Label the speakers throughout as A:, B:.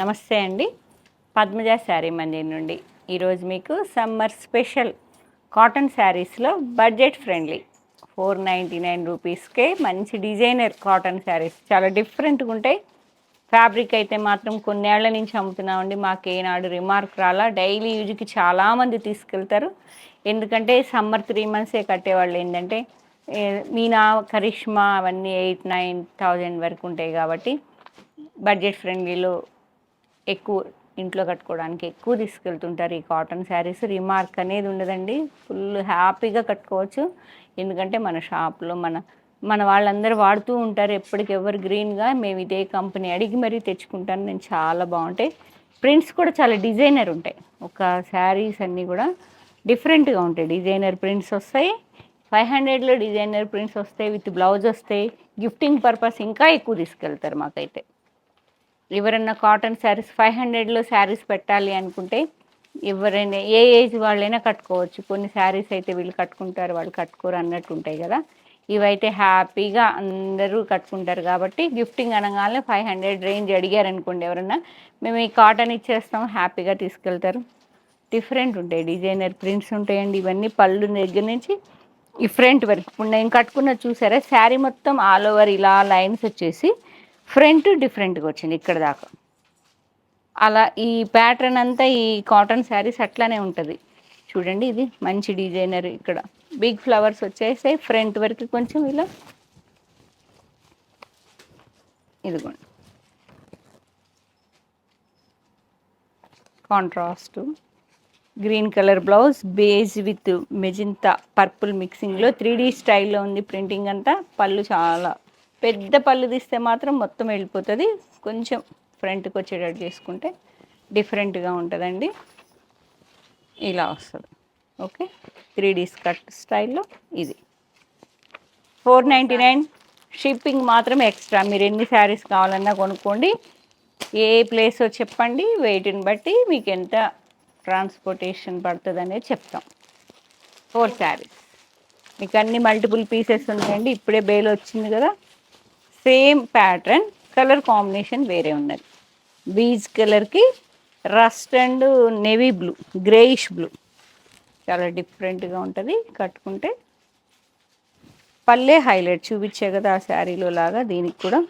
A: నమస్తే అండి. పద్మజ శారీ మందిర్ నుండి ఈరోజు మీకు సమ్మర్ స్పెషల్ కాటన్ శారీస్లో బడ్జెట్ ఫ్రెండ్లీ 499 రూపీస్కే మంచి డిజైనర్ కాటన్ శారీస్ చాలా డిఫరెంట్గా ఉంటాయి. ఫ్యాబ్రిక్ అయితే మాత్రం కొన్నేళ్ల నుంచి అమ్ముతున్నామండి. మాకు ఏనాడు రిమార్క్ రాలా. డైలీ యూజ్కి చాలామంది తీసుకెళ్తారు. ఎందుకంటే సమ్మర్ 3 మంత్సే కట్టేవాళ్ళు ఏంటంటే మీనా కరిష్మా అవన్నీ 8,000-9,000 వరకు ఉంటాయి కాబట్టి బడ్జెట్ ఫ్రెండ్లీలో ఎక్కువ ఇంట్లో కట్టుకోవడానికి ఎక్కువ తీసుకెళ్తుంటారు. ఈ కాటన్ శారీస్ రిమార్క్ అనేది ఉండదండి. ఫుల్ హ్యాపీగా కట్టుకోవచ్చు. ఎందుకంటే మన షాప్లో మన వాళ్ళందరూ వాడుతూ ఉంటారు. ఎప్పటికి ఎవర్ గ్రీన్గా మేము ఇదే కంపెనీ అడిగి మరీ తెచ్చుకుంటాను నేను. చాలా బాగుంటాయి. ప్రింట్స్ కూడా చాలా డిజైనర్ ఉంటాయి. ఒక శారీస్ అన్నీ కూడా డిఫరెంట్గా ఉంటాయి. డిజైనర్ ప్రింట్స్ వస్తాయి. 500లో డిజైనర్ ప్రింట్స్ వస్తాయి. విత్ బ్లౌజ్ వస్తాయి. గిఫ్టింగ్ పర్పస్ ఇంకా ఎక్కువ తీసుకెళ్తారు. మాకైతే ఎవరన్నా కాటన్ శారీస్ 500లో శారీస్ పెట్టాలి అనుకుంటే ఎవరైనా ఏ ఏజ్ వాళ్ళైనా కట్టుకోవచ్చు. కొన్ని శారీస్ అయితే వీళ్ళు కట్టుకుంటారు, వాళ్ళు కట్టుకోరు అన్నట్టు ఉంటాయి కదా. ఇవైతే హ్యాపీగా అందరూ కట్టుకుంటారు కాబట్టి గిఫ్టింగ్ అనగానే 500 రేంజ్ అడిగారనుకోండి ఎవరన్నా, మేము ఈ కాటన్ ఇచ్చేస్తాం, హ్యాపీగా తీసుకెళ్తారు. డిఫరెంట్ ఉంటాయి. డిజైనర్ ప్రింట్స్ ఉంటాయండి. ఇవన్నీ పళ్ళు దగ్గర నుంచి ఈ ఫ్రంట్ వరకు. ఇప్పుడు నేను కట్టుకున్నది చూసారా, శారీ మొత్తం ఆల్ ఓవర్ ఇలా లైన్స్ వచ్చేసి ఫ్రంట్ డిఫరెంట్గా వచ్చింది ఇక్కడ దాకా. అలా ఈ ప్యాటర్న్ అంతా ఈ కాటన్ శారీస్ అట్లానే ఉంటుంది. చూడండి, ఇది మంచి డిజైనర్. ఇక్కడ బిగ్ ఫ్లవర్స్ వచ్చేసాయి ఫ్రంట్ వరకు కొంచెం ఇలా. ఇదిగోండి contrast green colour blouse, beige with magenta purple మిక్సింగ్లో 3D స్టైల్లో ఉంది ప్రింటింగ్ అంతా. పళ్ళు చాలా పెద్ద పళ్ళు తీస్తే మాత్రం మొత్తం వెళ్ళిపోతుంది. కొంచెం ఫ్రంట్కి వచ్చేటట్టు చేసుకుంటే డిఫరెంట్గా ఉంటుందండి. ఇలా వస్తుంది. ఓకే, 3D స్కర్ట్ స్టైల్లో ఇది 499. షిప్పింగ్ మాత్రం ఎక్స్ట్రా. మీరు ఎన్ని శారీస్ కావాలన్నా కొనుక్కోండి. ఏ ప్లేసో చెప్పండి, వెయిట్ని బట్టి మీకు ఎంత ట్రాన్స్పోర్టేషన్ పడుతుంది అనేది చెప్తాం. 4 శారీస్ మీకు అన్ని మల్టిపుల్ పీసెస్ ఉన్నాయండి. ఇప్పుడే బేల్ వచ్చింది కదా. సేమ్ ప్యాటర్న్, కలర్ కాంబినేషన్ వేరే ఉన్నది. బీజ్ కలర్కి rust and navy blue, greyish blue, చాలా డిఫరెంట్గా ఉంటుంది కట్టుకుంటే. పల్లె హైలైట్ చూపించే కదా ఆ శారీలో లాగా. దీనికి కూడా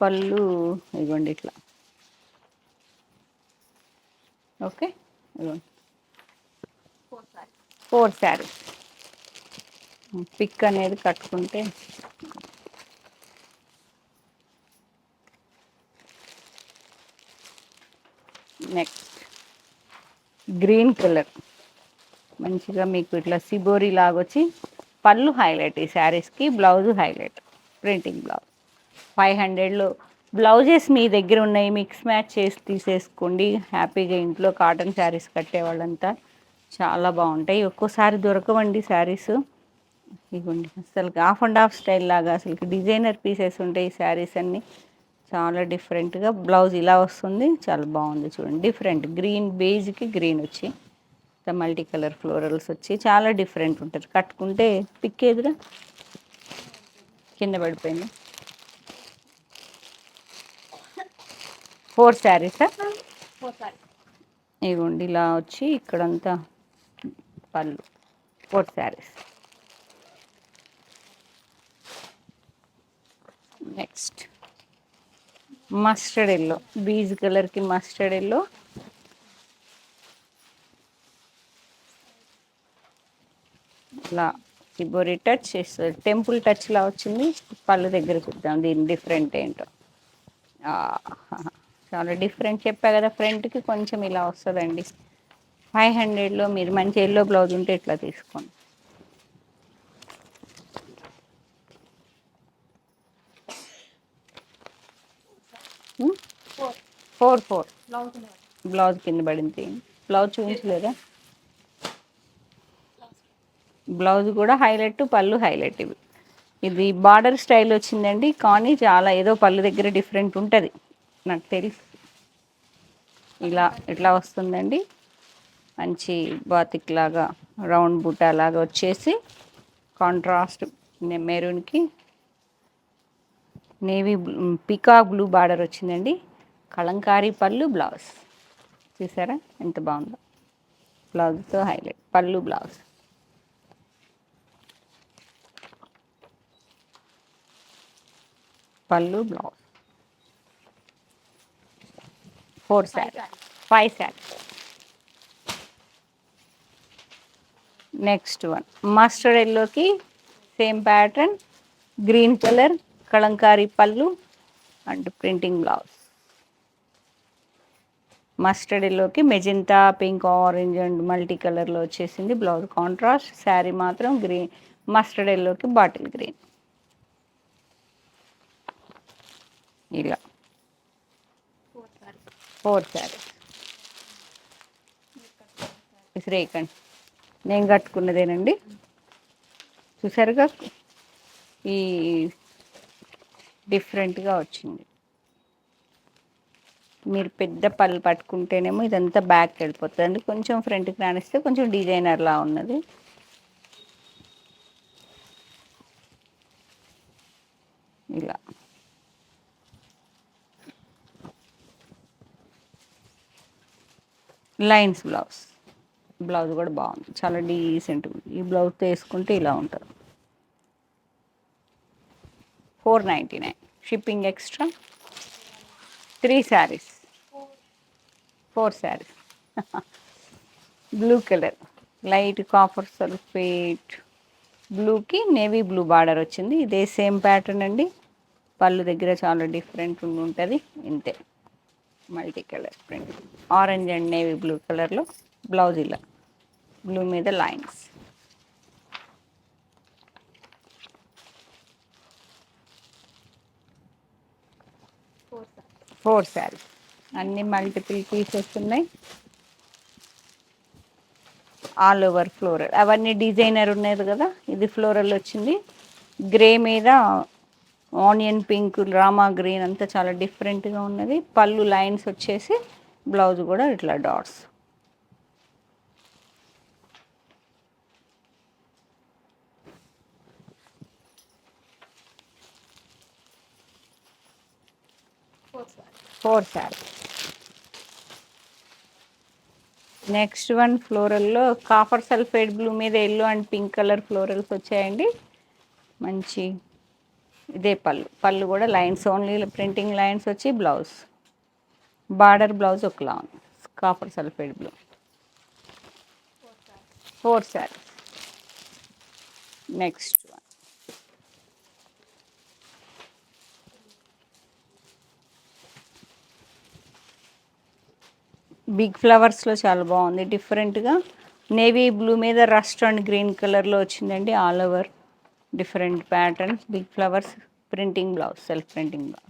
A: పళ్ళు ఇవ్వండి ఇట్లా. ఓకే, ఇవ్వండి 4 శారీస్. పిక్ అనేది కట్టుకుంటే నెక్స్ట్ గ్రీన్ కలర్ మంచిగా మీకు ఇట్లా సిబోరి లాగొచ్చి పళ్ళు హైలైట్. ఈ శారీస్కి బ్లౌజ్ హైలైట్, ప్రింటింగ్ బ్లౌజ్. 500లో బ్లౌజెస్ మీ దగ్గర ఉన్నాయి, మిక్స్ మ్యాచ్ చేసి తీసేసుకోండి హ్యాపీగా. ఇంట్లో కాటన్ శారీస్ కట్టేవాళ్ళంతా చాలా బాగుంటాయి. ఒక్కోసారి దొరకవండి శారీస్. ఇవ్వండి అసలు హాఫ్ అండ్ హాఫ్ స్టైల్ లాగా అసలు డిజైనర్ పీసెస్ ఉంటాయి ఈ శారీస్ అన్నీ. చాలా డిఫరెంట్గా బ్లౌజ్ ఇలా వస్తుంది. చాలా బాగుంది చూడండి. డిఫరెంట్ గ్రీన్ బేజ్కి గ్రీన్ వచ్చి మల్టీ కలర్ ఫ్లోరల్స్ వచ్చి చాలా డిఫరెంట్ ఉంటుంది. కట్టుకుంటే పిక్ ఎదురా కింద పడిపోయింది. 4 శారీసా? ఇవ్వండి ఇలా వచ్చి ఇక్కడంతా పళ్ళు. 4 saris. Next mustard yellow, beige కలర్కి మస్టర్డ్ ఎల్లో. ఇలా సిబోరి టచ్ చేస్తుంది, టెంపుల్ టచ్లా వచ్చింది. పళ్ళు దగ్గర చూద్దాం దీని డిఫరెంట్ ఏంటో. చాలా డిఫరెంట్ చెప్పా కదా. ఫ్రంట్కి కొంచెం ఇలా వస్తుందండి. 500లో మీరు మంచి ఎల్లో బ్లౌజ్ ఉంటే ఇట్లా తీసుకోండి. ఫోర్ బ్లౌజ్ కింద పడింది. బ్లౌజ్ చూపించలేదా? బ్లౌజ్ కూడా హైలైట్, పళ్ళు హైలైట్. ఇది బార్డర్ స్టైల్ వచ్చిందండి, కానీ చాలా ఏదో పళ్ళు దగ్గర డిఫరెంట్ ఉంటుంది నాకు తెలుసు. ఇలా ఇట్లా వస్తుందండి. మంచి బాతిక్ లాగా రౌండ్ బుటా లాగా వచ్చేసి కాంట్రాస్ట్ మెరూన్కి నేవీ పికాక్ బ్లూ బార్డర్ వచ్చిందండి. కలంకారీ పళ్ళు బ్లౌజ్ చూసారా ఎంత బాగుందో. బ్లౌజ్తో హైలైట్ పళ్ళు బ్లౌజ్. పళ్ళు blouse 4 sari 5 sari. Next one mustard ఎల్లోకి same pattern, green colour kalamkari పళ్ళు అండ్ ప్రింటింగ్ బ్లౌజ్. మస్టర్డ్ ఎల్లోకి magenta, pink, orange and multi కలర్లో వచ్చేసింది బ్లౌజ్ కాంట్రాస్ట్. శారీ మాత్రం గ్రీన్ మస్టర్డ్ ఎల్లోకి బాటిల్ గ్రీన్. ఇలా 4 శారీ. శ్రీకండ్ నేను కట్టుకున్నదేనండి. చూసారుగా ఈ డిఫరెంట్గా వచ్చింది. మీరు పెద్ద పళ్ళు పట్టుకుంటేనేమో ఇదంతా బ్యాక్ వెళ్ళిపోతుంది అండి. కొంచెం ఫ్రంట్కి రానిస్తే కొంచెం డిజైనర్లా ఉన్నది. ఇలా లైన్స్ బ్లౌజ్. బ్లౌజ్ కూడా బాగుంది, చాలా డీసెంట్ ఉంది. ఈ బ్లౌజ్తో వేసుకుంటే ఇలా ఉంటుంది. 499 shipping extra. 3 saris 4 saris. Blue colour light copper sulphate బ్లూకి నేవీ బ్లూ బార్డర్ వచ్చింది. ఇదే సేమ్ ప్యాటర్న్ అండి. పళ్ళు దగ్గర చాలా డిఫరెంట్ ఉంటుంది. ఇంతే multi colour print orange and navy blue కలర్లో బ్లౌజ్. ఇలా బ్లూ మీద లైన్స్. ఫోర్ శారీస్ అన్ని మల్టిపుల్ పీసెస్ ఉన్నాయి. ఆల్ ఓవర్ ఫ్లోరల్ అవన్నీ డిజైనర్ ఉన్నది కదా. ఇది ఫ్లోరల్ వచ్చింది. గ్రే మీద ఆనియన్ పింక్, రామా గ్రీన్ అంతా చాలా డిఫరెంట్గా ఉన్నది. పళ్ళు లైన్స్ వచ్చేసి బ్లౌజ్ కూడా ఇట్లా dots. Four sari. Next one ఫ్లోరల్లో కాపర్ సల్ఫేట్ బ్లూ మీద yellow and pink colour florals వచ్చాయండి. మంచి ఇదే పళ్ళు కూడా లైన్స్ ఓన్లీ ప్రింటింగ్ లైన్స్ వచ్చి బ్లౌజ్ బార్డర్ బ్లౌజ్ ఒకలా ఉంది. Copper sulphate blue. 4 sari. Next one big ఫ్లవర్స్లో చాలా బాగుంది డిఫరెంట్గా. నేవీ బ్లూ మీద రస్ట్ అండ్ గ్రీన్ కలర్లో వచ్చిందండి. All over different patterns. Big flowers printing blouse self printing blouse.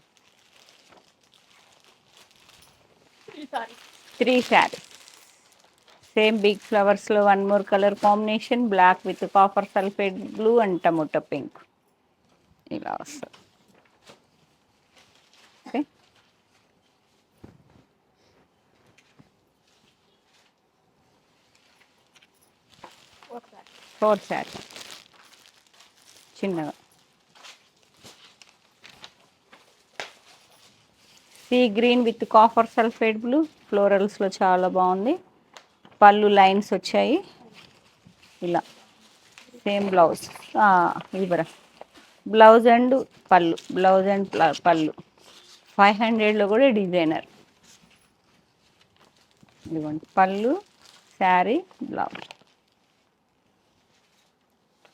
A: 3 sari. Same big ఫ్లవర్స్లో one more colour combination black with copper sulphate blue and tomato pink. ఇలా వస్తుంది. Okay 4 sari చిన్నగా. Sea green with copper sulphate blue ఫ్లోరల్స్లో చాలా బాగుంది. పళ్ళు lines వచ్చాయి. ఇలా same blouse ఇవరా బ్లౌజ్ అండ్ పళ్ళు బ్లౌజ్ అండ్ పళ్ళు 500లో కూడా డిజైనర్. ఇదిగోండి పళ్ళు sari blouse.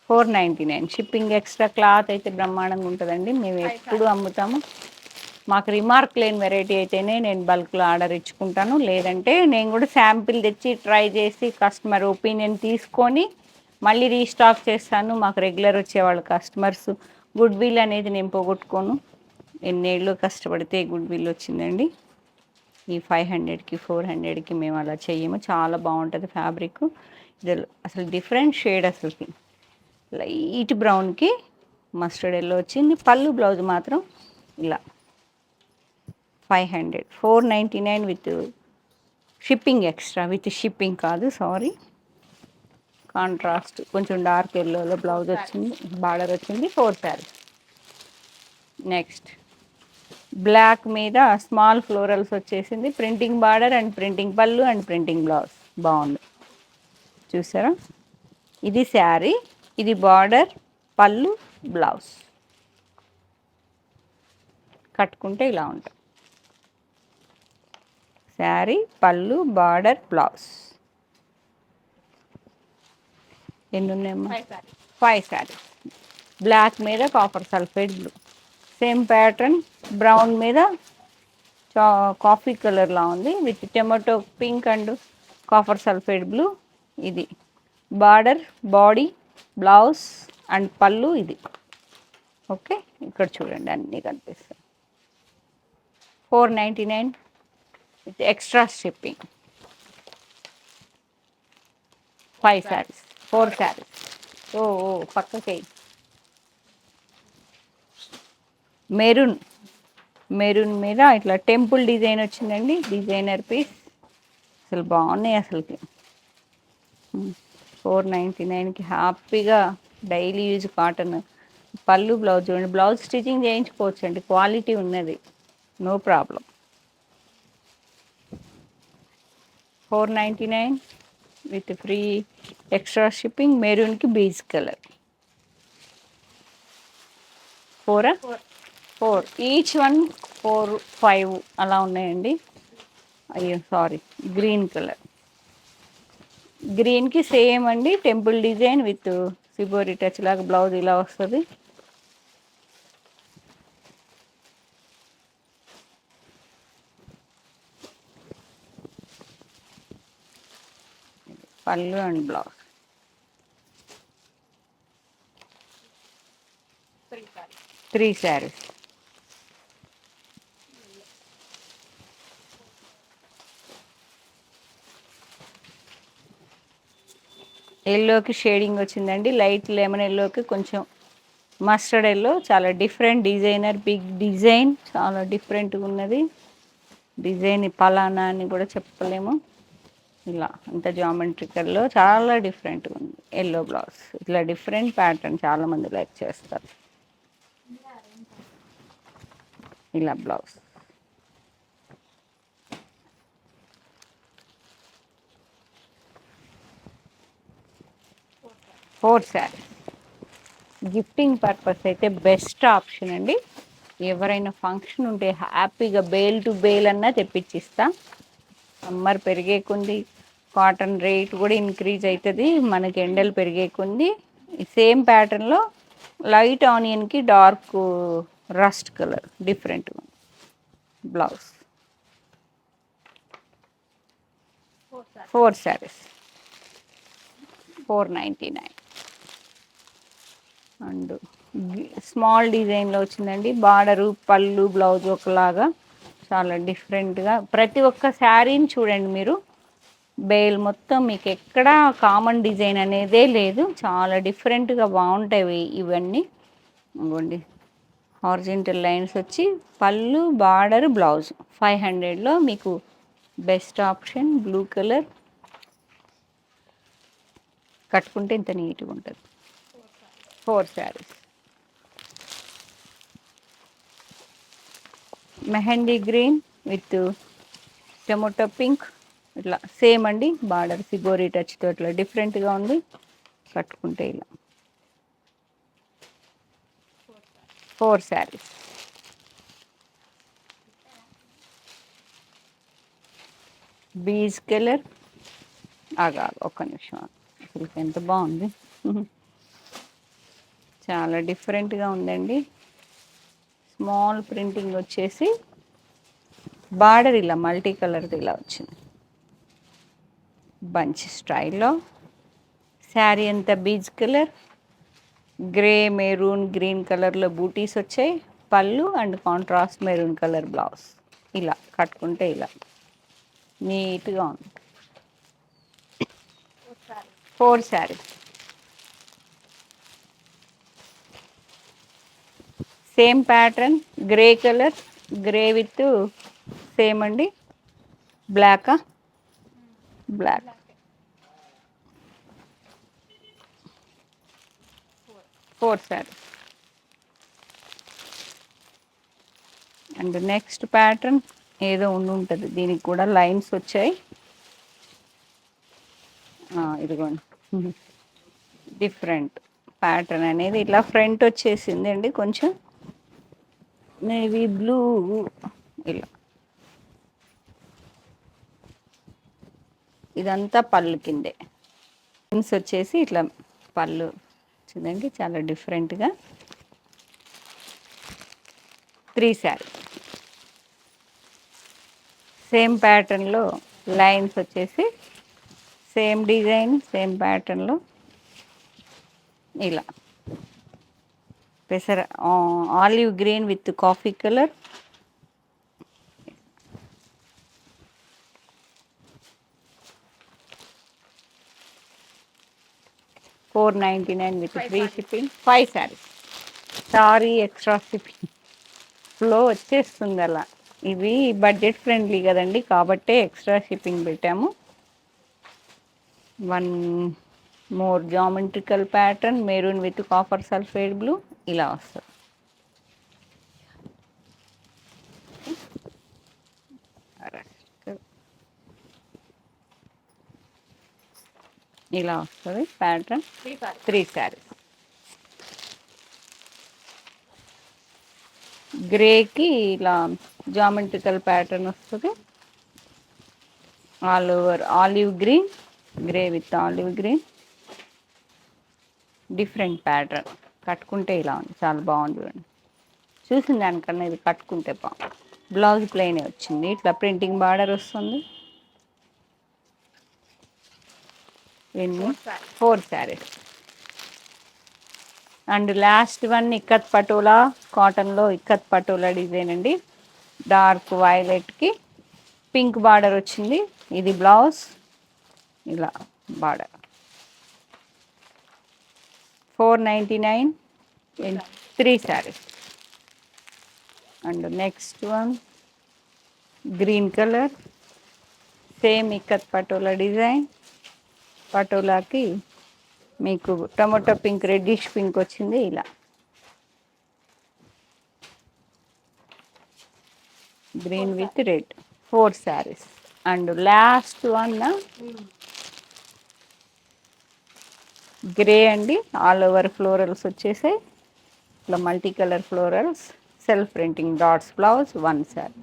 A: 499 shipping extra. Cloth అయితే బ్రహ్మాండంగా ఉంటుందండి. మేము ఎప్పుడు అమ్ముతాము. మాకు రిమార్క్ లేని వెరైటీ అయితేనే నేను బల్క్లో ఆర్డర్ ఇచ్చుకుంటాను. లేదంటే నేను కూడా శాంపిల్ తెచ్చి ట్రై చేసి కస్టమర్ ఒపీనియన్ తీసుకొని మళ్ళీ రీస్టాక్ చేస్తాను. మాకు రెగ్యులర్ వచ్చేవాళ్ళు కస్టమర్స్. గుడ్ విల్ అనేది నేను పోగొట్టుకోను. ఎన్నేళ్ళు కష్టపడితే గుడ్ విల్ వచ్చిందండి. ఈ 500కి 400కి మేము అలా చెయ్యము. చాలా బాగుంటుంది ఫ్యాబ్రిక్. ఇది అసలు డిఫరెంట్ షేడ్. అసలుకి లైట్ బ్రౌన్కి మస్టర్డ్ ఎల్లో వచ్చింది. పళ్ళు బ్లౌజ్ మాత్రం ఇలా 500. 499 with shipping extra. With shipping కాదు, సారీ. కాంట్రాస్ట్ కొంచెం డార్క్ ఎల్లోలో బ్లౌజ్ వచ్చింది, బార్డర్ వచ్చింది. 4 శారీ. నెక్స్ట్ బ్లాక్ మీద స్మాల్ ఫ్లోరల్స్ వచ్చేసింది. ప్రింటింగ్ బార్డర్ అండ్ ప్రింటింగ్ పళ్ళు అండ్ ప్రింటింగ్ బ్లౌజ్. బాగుంది చూసారా. ఇది శారీ, ఇది బార్డర్, పళ్ళు, బ్లౌజ్. కట్టుకుంటే ఇలా ఉంటుంది. శారీ, పళ్ళు, బార్డర్, బ్లౌజ్. ఎన్ని ఉన్నాయమ్మా? 5 శారీస్. బ్లాక్ మీద copper sulphate blue. Same pattern brown మీద కాఫీ కలర్లా ఉంది with tomato pink and copper sulphate blue. ఇది బార్డర్, బాడీ, బ్లౌజ్ అండ్ పళ్ళు. ఇది ఓకే. ఇక్కడ చూడండి అన్నీ కనిపిస్తాయి. 499 with extra shipping. 5 saris, 4 saris. ఓ పక్కకి. మెరూన్, మెరూన్ మీద ఇట్లా టెంపుల్ డిజైన్ వచ్చిందండి. Designer piece. అసలు బాగున్నాయి అసలుకి. 499కి హ్యాపీగా డైలీ యూజ్ కాటన్. పళ్ళు, బ్లౌజ్ చూడండి. బ్లౌజ్ స్టిచ్చింగ్ చేయించుకోవచ్చు అండి, క్వాలిటీ ఉన్నది, no problem. 499 with free extra shipping. మెరూన్కి బీజ్ కలర్. 4 ఈచ్ వన్ 4, 5 అలా ఉన్నాయండి. అయ్యో సారీ, గ్రీన్ కలర్. గ్రీన్కి సేమ్ అండి, temple design with shibori touch లాగా బ్లౌజ్ ఇలా వస్తుంది. పళ్ళు అండ్ బ్లౌజ్. 3 శారీస్. ఎల్లోకి షేడింగ్ వచ్చిందండి. లైట్ లెమన్ ఎల్లోకి కొంచెం మస్టర్డ్ ఎల్లో. చాలా డిఫరెంట్ డిజైనర్, బిగ్ డిజైన్, చాలా డిఫరెంట్గా ఉన్నది. డిజైన్ పలానా అని కూడా చెప్పలేము. ఇలా అంత జామెట్రికల్లో చాలా డిఫరెంట్గా ఉంది. Yellow blouse. ఇట్లా డిఫరెంట్ ప్యాటర్న్ చాలామంది లైక్ చేస్తారు. ఇలా blouse. Four saris. Gifting purpose అయితే బెస్ట్ ఆప్షన్ అండి. ఎవరైనా ఫంక్షన్ ఉంటే హ్యాపీగా బేల్ టు బేల్ అన్నా తెప్పించిస్తా. సమ్మర్ పెరిగే కొంది కాటన్ రేట్ కూడా ఇంక్రీజ్ అవుతుంది. మనకి ఎండలు పెరిగే కొంది సేమ్ ప్యాటర్న్లో లైట్ ఆనియన్కి డార్క్ రస్ట్ కలర్ డిఫరెంట్గా బ్లౌజ్. 4 శారీస్. 499 అండ్ స్మాల్ డిజైన్లో వచ్చిందండి. బార్డరు, పళ్ళు, బ్లౌజ్ ఒకలాగా చాలా డిఫరెంట్గా. ప్రతి ఒక్క శారీని చూడండి మీరు. బేల్ మొత్తం మీకు ఎక్కడా కామన్ డిజైన్ అనేదే లేదు. చాలా డిఫరెంట్గా బాగుంటాయి ఇవన్నీ. ఇవ్వండి హారిజంటల్ లైన్స్ వచ్చి పళ్ళు, బార్డర్, బ్లౌజ్. 500లో మీకు బెస్ట్ ఆప్షన్. Blue colour. కట్టుకుంటే ఇంత నీట్గా ఉంటుంది. 4 saris. Mehndi green with tomato pink. ఇట్లా సేమ్ అండి. బార్డర్ సిగోరీ టచ్తో ఇట్లా డిఫరెంట్గా ఉంది. కట్టుకుంటే ఇలా 4 శారీస్. Beige colour. ఆగా ఒక్క నిమిషం, అసలు ఎంత బాగుంది. చాలా డిఫరెంట్గా ఉందండి. స్మాల్ ప్రింటింగ్ వచ్చేసి బార్డర్ ఇలా మల్టీ కలర్ది ఇలా వచ్చింది బంచ్ స్టైల్లో. శారీ అంతా beige colour, grey, maroon, green కలర్లో బూటీస్ వచ్చాయి. పళ్ళు and contrast maroon colour blouse. ఇలా కట్టుకుంటే ఇలా నీట్గా ఉంది. 4 saris. Same pattern, grey colour, grey with same అండి. బ్లాకా? Black. 4 saris. And next pattern ఏదో ఉంటుంది, దీనికి కూడా లైన్స్ వచ్చాయి. ఇదిగోండి డిఫరెంట్ ప్యాటర్న్ అనేది ఇట్లా ఫ్రంట్ వచ్చేసింది అండి, కొంచెం నేవీ బ్లూ ఇలా. ఇదంతా పళ్ళు కిందే లైన్స్ వచ్చేసి ఇట్లా పళ్ళు చూడండి, చాలా డిఫరెంట్గా. 3 శారీ సేమ్ ప్యాటర్న్లో లైన్స్ వచ్చేసి సేమ్ డిజైన్ సేమ్ ప్యాటర్న్లో ఇలా పెసర olive green with coffee colour. $499 with free shipping. 5 saris. Sorry extra shipping flow వచ్చేస్తుంది అలా. ఇవి బడ్జెట్ ఫ్రెండ్లీ కదండి, కాబట్టే ఎక్స్ట్రా షిప్పింగ్ పెట్టాము. 1 more geometrical pattern maroon with copper sulphate blue ఇలా వస్తుంది. ఇలా వస్తుంది ప్యాటర్న్. 3 శారీస్. గ్రేకి ఇలా జామెట్రికల్ ప్యాటర్న్ వస్తుంది. All over olive green, grey with olive green, different pattern. కట్టుకుంటే ఇలా ఉంది, చాలా బాగుంది చూడండి. చూసిన దానికన్నా ఇది కట్టుకుంటే బాగుంది. బ్లౌజ్ ప్లెయిన్ వచ్చింది, ఇట్లా ప్రింటింగ్ బార్డర్ వస్తుంది. ఎన్ని? 4 saris. And last one ikat patola కాటన్లో ఇక్కత్ పటోలా డిజైన్ అండి. డార్క్ వైలెట్కి పింక్ బార్డర్ వచ్చింది. ఇది బ్లౌజ్ ఇలా border. 499 in 3 saris. And next one green colour, same ikat patola design. పటోలాకి మీకు టమాటో పింక్, రెడ్డిష్ పింక్ వచ్చింది ఇలా. Green with red. 4 saris. And last one grey అండి, ఆల్ ఓవర్ ఫ్లోరల్స్ వచ్చేసాయి ఇట్లా multi colour florals, self printing dots blouse. 1 sari.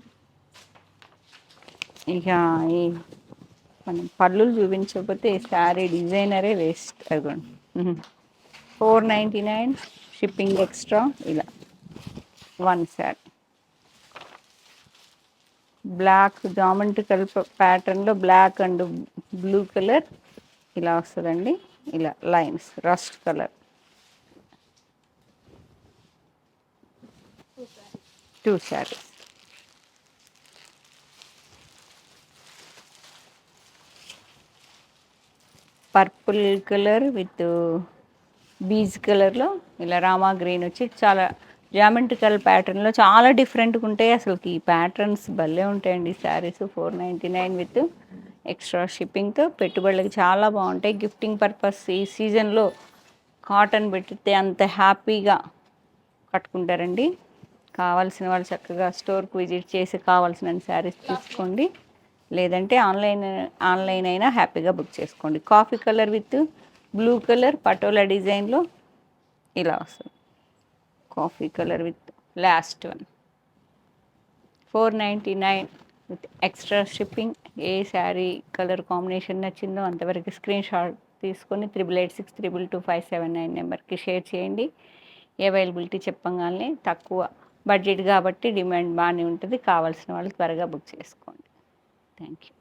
A: ఇక ఈ మనం పళ్ళులు చూపించకపోతే శారీ డిజైనరే వేస్ట్. అదిగోండి 499 షిప్పింగ్ ఎక్స్ట్రా ఇలా. 1 శారీ. బ్లాక్ జామెట్రికల్ ప్యాటర్న్లో బ్లాక్ అండ్ బ్లూ కలర్ ఇలా వస్తుందండి, ఇలా lines rust colour. 2 saris. Purple colour with beige కలర్లో ఇలా రామా గ్రీన్ వచ్చి చాలా జామెట్రికల్ ప్యాటర్న్లో చాలా డిఫరెంట్గా ఉంటాయి. అసలుకి ఈ ప్యాటర్న్స్ భలే ఉంటాయండి శారీస్. 499 విత్ ఎక్స్ట్రా షిప్పింగ్తో. పెట్టుబడులకి చాలా బాగుంటాయి. గిఫ్టింగ్ పర్పస్ ఈ సీజన్లో కాటన్ పెట్టితే అంత హ్యాపీగా కట్టుకుంటారండి. కావాల్సిన వాళ్ళు చక్కగా స్టోర్కి విజిట్ చేసి కావాల్సిన శారీస్ తీసుకోండి, లేదంటే ఆన్లైన్ అయినా హ్యాపీగా బుక్ చేసుకోండి. Coffee colour with blue colour patola డిజైన్లో ఇలా వస్తుంది. Coffee colour with last one 499 with extra shipping. A sari colour combination నచ్చిందో అంతవరకు స్క్రీన్ షాట్ తీసుకొని 8863222579 నెంబర్కి షేర్ చేయండి. అవైలబిలిటీ చెప్పగానే తక్కువ బడ్జెట్ కాబట్టి డిమాండ్ బాగానే ఉంటుంది. కావాల్సిన వాళ్ళు త్వరగా బుక్ చేసుకోండి. Thank you.